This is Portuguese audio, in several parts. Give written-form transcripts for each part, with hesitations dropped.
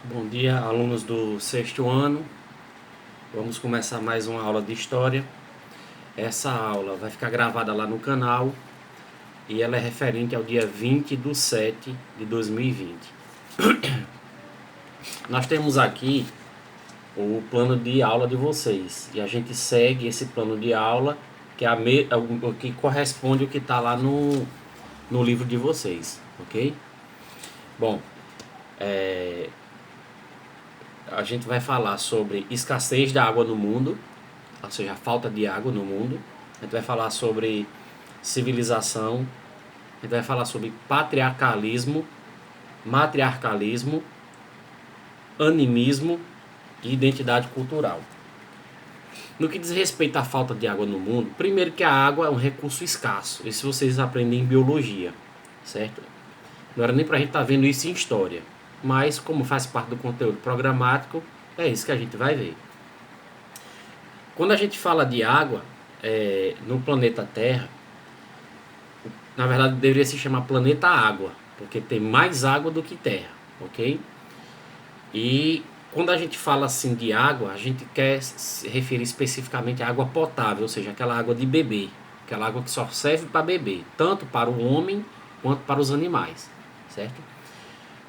Bom dia, alunos do sexto ano. Vamos começar mais uma aula de história. Essa aula vai ficar gravada lá no canal e ela é referente ao dia 20/7/2020. Nós temos aqui o plano de aula de vocês e a gente segue esse plano de aula que o que corresponde ao que está lá no livro de vocês, ok? Bom, a gente vai falar sobre escassez da água no mundo, ou seja, a falta de água no mundo. A gente vai falar sobre civilização, a gente vai falar sobre patriarcalismo, matriarcalismo, animismo e identidade cultural. No que diz respeito à falta de água no mundo, primeiro que a água é um recurso escasso. Isso vocês aprendem em biologia, certo? Não era nem pra gente estar vendo isso em história. Mas, como faz parte do conteúdo programático, é isso que a gente vai ver. Quando a gente fala de água no planeta Terra, na verdade deveria se chamar planeta Água, porque tem mais água do que terra, ok? E quando a gente fala assim de água, a gente quer se referir especificamente à água potável, ou seja, aquela água de beber, aquela água que só serve para beber, tanto para o homem quanto para os animais, certo?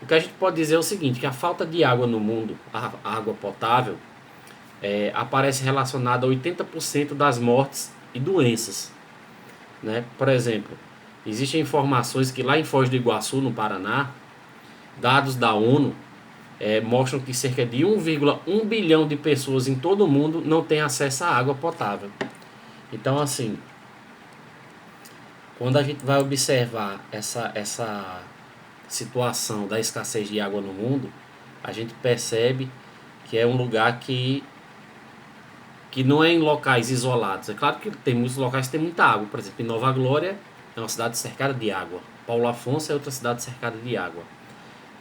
O que a gente pode dizer é o seguinte, que a falta de água no mundo, a água potável, aparece relacionada a 80% das mortes e doenças, né? Por exemplo, existem informações que lá em Foz do Iguaçu, no Paraná, dados da ONU mostram que cerca de 1,1 bilhão de pessoas em todo o mundo não têm acesso à água potável. Então, assim, quando a gente vai observar essa situação da escassez de água no mundo, a gente percebe que é um lugar que não é em locais isolados. É claro que tem muitos locais que tem muita água. Por exemplo, em Nova Glória é uma cidade cercada de água. Paulo Afonso é outra cidade cercada de água.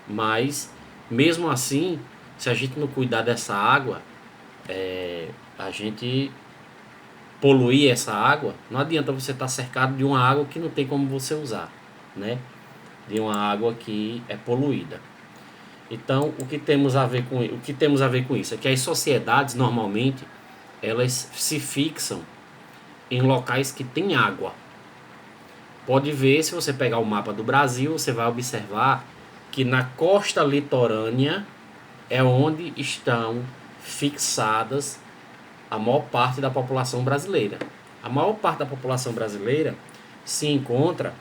Mas, mesmo assim, se a gente não cuidar dessa água, a gente poluir essa água, não adianta você estar cercado de uma água que não tem como você usar, né? De uma água que é poluída. Então, o que temos a ver com isso é que as sociedades normalmente elas se fixam em locais que têm água. Pode ver, se você pegar o mapa do Brasil, você vai observar que na costa litorânea é onde estão fixadas a maior parte da população brasileira. A maior parte da população brasileira se encontra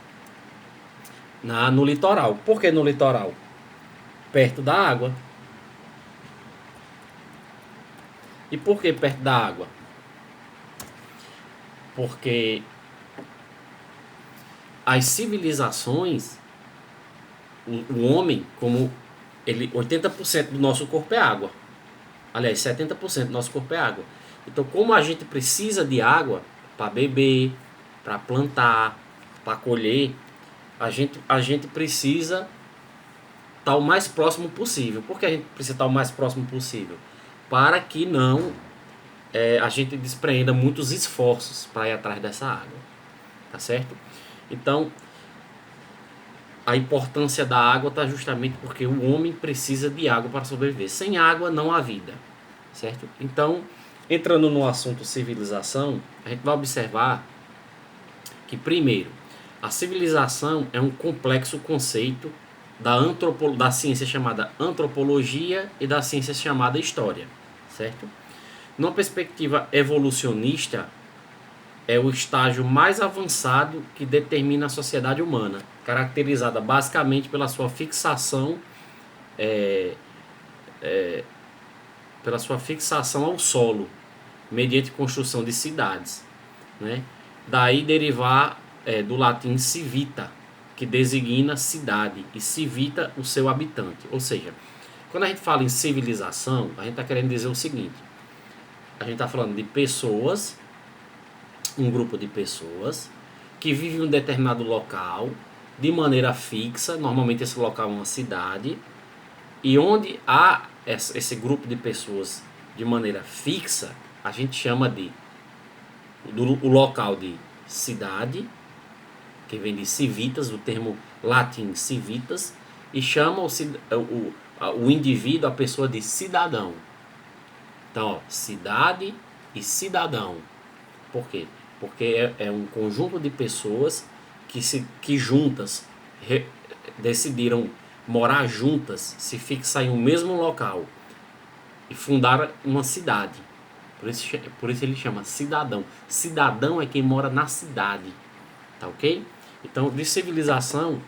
no litoral. Por que no litoral? Perto da água. E por que perto da água? Porque as civilizações, o homem, como ele, 80% do nosso corpo é água. Aliás, 70% do nosso corpo é água. Então, como a gente precisa de água para beber, para plantar, para colher, a gente precisa estar o mais próximo possível. Por que a gente precisa estar o mais próximo possível? Para que não a gente despreenda muitos esforços para ir atrás dessa água. Tá certo? Então, a importância da água está justamente porque o homem precisa de água para sobreviver. Sem água não há vida, certo? Então, entrando no assunto civilização, a gente vai observar que, primeiro, a civilização é um complexo conceito da ciência chamada antropologia e da ciência chamada história, certo? Numa perspectiva evolucionista, é o estágio mais avançado que determina a sociedade humana, caracterizada basicamente pela sua fixação ao solo, mediante construção de cidades, né? Daí derivar do latim civita, que designa cidade, e civita o seu habitante. Ou seja, quando a gente fala em civilização, a gente está querendo dizer o seguinte: a gente está falando de pessoas, um grupo de pessoas que vivem em um determinado local de maneira fixa, normalmente esse local é uma cidade, e onde há esse grupo de pessoas de maneira fixa, a gente chama o local de cidade, que vem de civitas, do termo latim civitas, e chama o indivíduo, a pessoa de cidadão. Então, ó, cidade e cidadão. Por quê? Porque é um conjunto de pessoas que juntas decidiram morar juntas, se fixar em um mesmo local e fundaram uma cidade. Por isso ele chama cidadão. Cidadão é quem mora na cidade. Tá ok? Então, de civilização,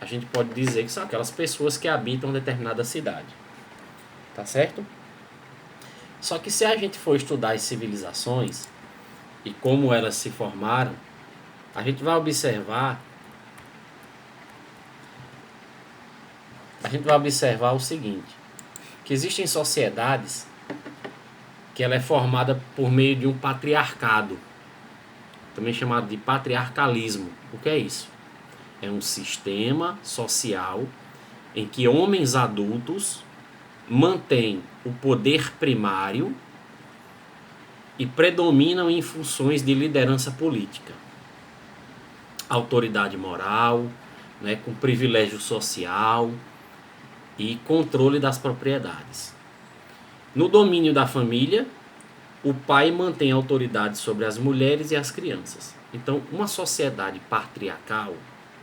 a gente pode dizer que são aquelas pessoas que habitam determinada cidade. Tá certo? Só que se a gente for estudar as civilizações e como elas se formaram, a gente vai observar o seguinte, que existem sociedades que ela é formada por meio de um patriarcado, também chamado de patriarcalismo. O que é isso? É um sistema social em que homens adultos mantêm o poder primário e predominam em funções de liderança política, autoridade moral, né, com privilégio social e controle das propriedades. No domínio da família, o pai mantém autoridade sobre as mulheres e as crianças. Então, uma sociedade patriarcal,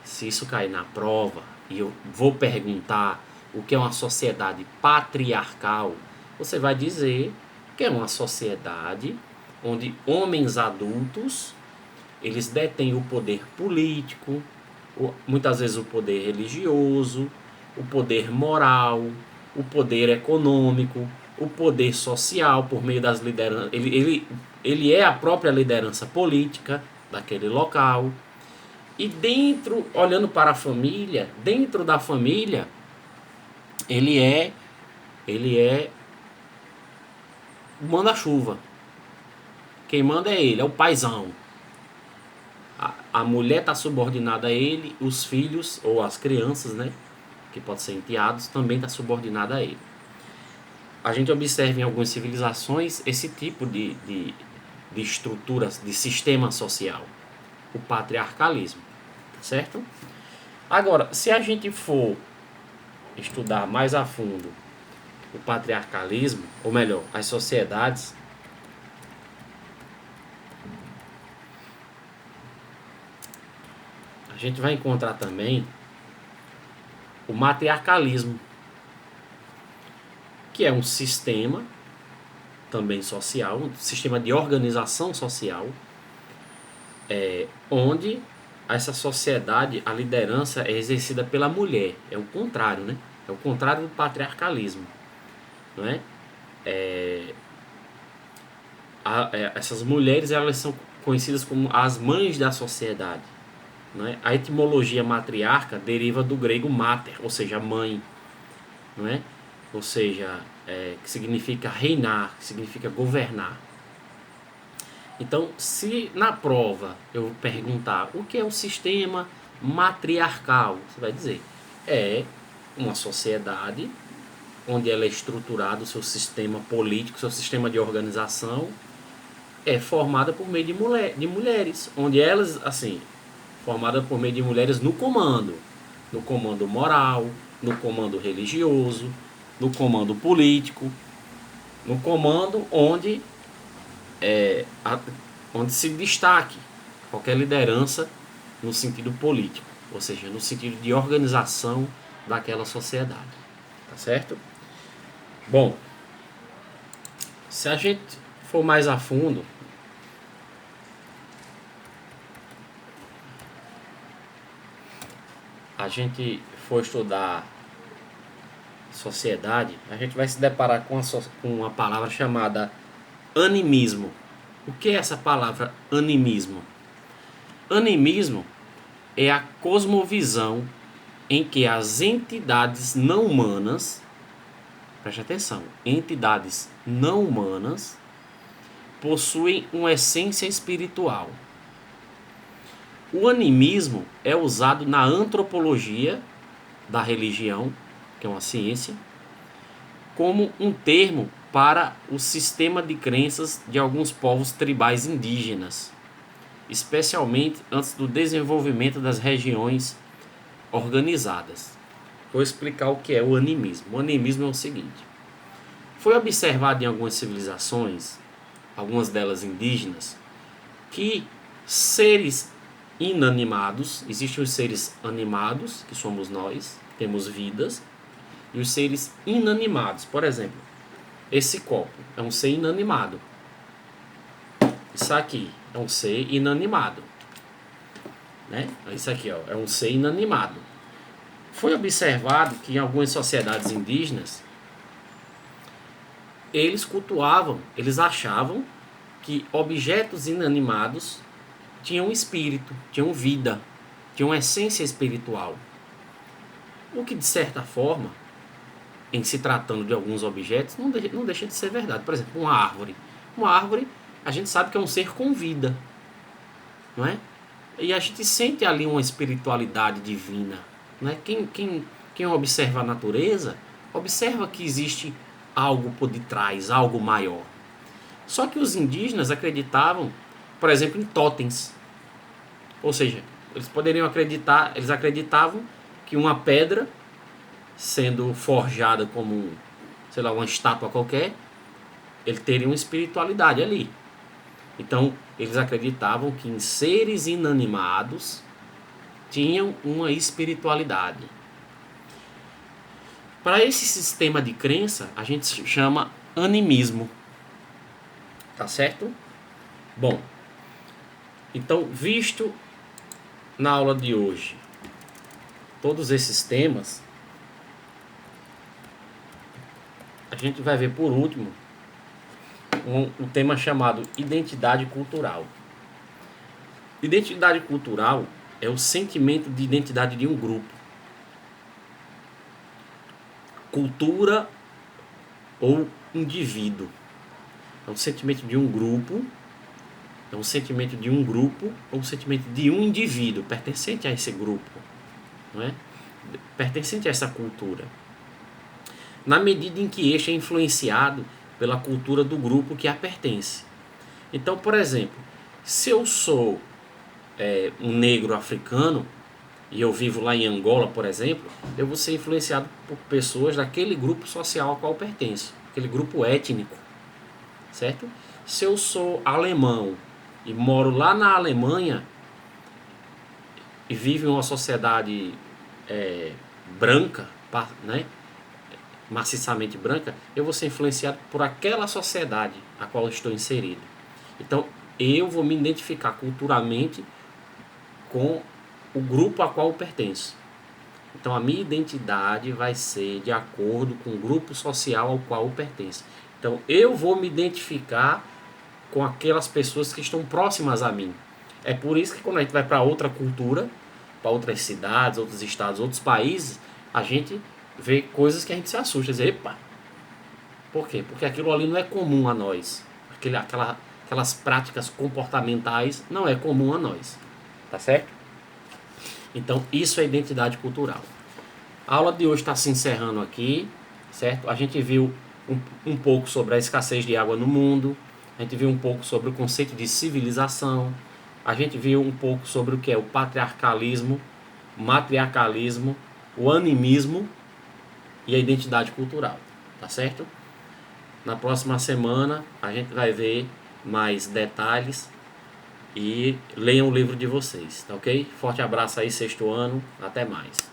se isso cair na prova, e eu vou perguntar o que é uma sociedade patriarcal, você vai dizer que é uma sociedade onde homens adultos, eles detêm o poder político, muitas vezes o poder religioso, o poder moral, o poder econômico, o poder social por meio das lideranças. Ele é a própria liderança política daquele local. E dentro, olhando para a família, dentro da família, ele é o manda-chuva. Quem manda é ele, é o paizão. A mulher está subordinada a ele, os filhos ou as crianças, né, que podem ser enteados, também está subordinada a ele. A gente observa em algumas civilizações esse tipo de estruturas, de sistema social, o patriarcalismo, certo? Agora, se a gente for estudar mais a fundo o patriarcalismo, ou melhor, as sociedades, a gente vai encontrar também o matriarcalismo, que é um sistema também social, um sistema de organização social, onde essa sociedade, a liderança é exercida pela mulher. É o contrário, né? É o contrário do patriarcalismo, não é? Essas mulheres, elas são conhecidas como as mães da sociedade, não é? A etimologia matriarca deriva do grego mater, ou seja, mãe, não é? Ou seja, que significa reinar, que significa governar. Então, se na prova eu perguntar o que é um sistema matriarcal, você vai dizer, é uma sociedade onde ela é estruturada, o seu sistema político, o seu sistema de organização é formada por meio de mulheres, onde elas, assim, formada por meio de mulheres no comando moral, no comando religioso, no comando político, no comando onde se destaque qualquer liderança no sentido político, ou seja, no sentido de organização daquela sociedade, tá certo? Bom, se a gente for mais a fundo, a gente for estudar sociedade, a gente vai se deparar com uma palavra chamada animismo. O que é essa palavra animismo? Animismo é a cosmovisão em que as entidades não humanas, preste atenção, entidades não humanas possuem uma essência espiritual. O animismo é usado na antropologia da religião, que é uma ciência, como um termo para o sistema de crenças de alguns povos tribais indígenas, especialmente antes do desenvolvimento das regiões organizadas. vou explicar o que é o animismo. O animismo é o seguinte: foi observado em algumas civilizações, algumas delas indígenas, que seres inanimados, existem os seres animados, que somos nós, temos vidas, e os seres inanimados. Por exemplo, esse copo é um ser inanimado. Isso aqui é um ser inanimado, né? Isso aqui, ó, é um ser inanimado. Foi observado que em algumas sociedades indígenas eles cultuavam, eles achavam que objetos inanimados tinham espírito, tinham vida, tinham essência espiritual. O que de certa forma, em se tratando de alguns objetos, não deixa de ser verdade. Por exemplo, uma árvore. Uma árvore, a gente sabe que é um ser com vida, não é? E a gente sente ali uma espiritualidade divina, não é? Quem observa a natureza, observa que existe algo por detrás, algo maior. Só que os indígenas acreditavam, por exemplo, em totens. Ou seja, eles acreditavam que uma pedra sendo forjada como, sei lá, uma estátua qualquer, ele teria uma espiritualidade ali. Então, eles acreditavam que em seres inanimados tinham uma espiritualidade. Para esse sistema de crença, a gente chama animismo. Tá certo? Bom, então, visto na aula de hoje todos esses temas, a gente vai ver por último um tema chamado identidade cultural. Identidade cultural é o sentimento de identidade de um grupo. Cultura ou indivíduo. É um sentimento de um grupo, é um sentimento de um grupo ou um sentimento de um indivíduo pertencente a esse grupo, não é? Pertencente a essa cultura. Na medida em que este é influenciado pela cultura do grupo que a pertence. Então, por exemplo, se eu sou um negro africano e eu vivo lá em Angola, por exemplo, eu vou ser influenciado por pessoas daquele grupo social ao qual eu pertenço, aquele grupo étnico, certo? Se eu sou alemão e moro lá na Alemanha e vivo em uma sociedade branca, né, maciçamente branca, eu vou ser influenciado por aquela sociedade a qual eu estou inserido. Então, eu vou me identificar culturalmente com o grupo a qual eu pertenço. Então, a minha identidade vai ser de acordo com o grupo social ao qual eu pertenço. Então, eu vou me identificar com aquelas pessoas que estão próximas a mim. É por isso que quando a gente vai para outra cultura, para outras cidades, outros estados, outros países, a gente vê coisas que a gente se assusta. Dizer, epa, por quê? Porque aquilo ali não é comum a nós. Aquelas práticas comportamentais não é comum a nós. Tá certo? Então, isso é identidade cultural. A aula de hoje está se encerrando aqui, certo? A gente viu um pouco sobre a escassez de água no mundo, a gente viu um pouco sobre o conceito de civilização, a gente viu um pouco sobre o que é o patriarcalismo, matriarcalismo, o animismo e a identidade cultural, tá certo? Na próxima semana a gente vai ver mais detalhes e leiam o livro de vocês, tá ok? Forte abraço aí, sexto ano, até mais.